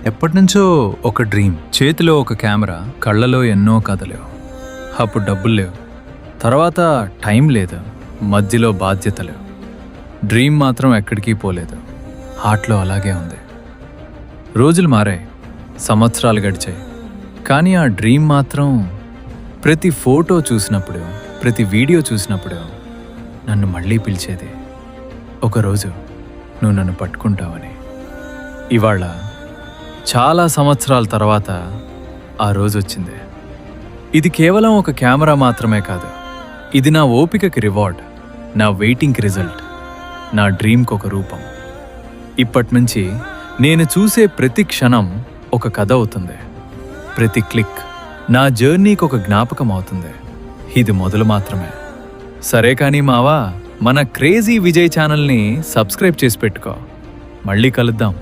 ఎప్పటినుంచో ఒక డ్రీమ్, చేతిలో ఒక కెమెరా, కళ్ళలో ఎన్నో కథలు. అప్పుడు డబ్బులు లేవు, తర్వాత టైం లేదు, మధ్యలో బాధ్యతలు. డ్రీమ్ మాత్రం ఎక్కడికి పోలేదు, హార్ట్లో అలాగే ఉంది. రోజులు మారాయి, సంవత్సరాలు గడిచాయి, కానీ ఆ డ్రీమ్ మాత్రం ప్రతి ఫోటో చూసినప్పుడు, ప్రతి వీడియో చూసినప్పుడు నన్ను మళ్ళీ పిలిచేది. ఒకరోజు నువ్వు నన్ను పట్టుకుంటావని. ఇవాళ చాలా సంవత్సరాల తర్వాత ఆ రోజు వచ్చింది. ఇది కేవలం ఒక కెమెరా మాత్రమే కాదు, ఇది నా ఓపికకి రివార్డ్, నా వెయిటింగ్కి రిజల్ట్, నా డ్రీమ్కి ఒక రూపం. ఇప్పటినుంచి నేను చూసే ప్రతి క్షణం ఒక కథ అవుతుంది, ప్రతి క్లిక్ నా జర్నీకి ఒక జ్ఞాపకం అవుతుంది. ఇది మొదలు మాత్రమే. సరే కానీ మావా, మన క్రేజీ విజయ్ ఛానల్ని సబ్స్క్రైబ్ చేసి పెట్టుకో. మళ్ళీ కలుద్దాం.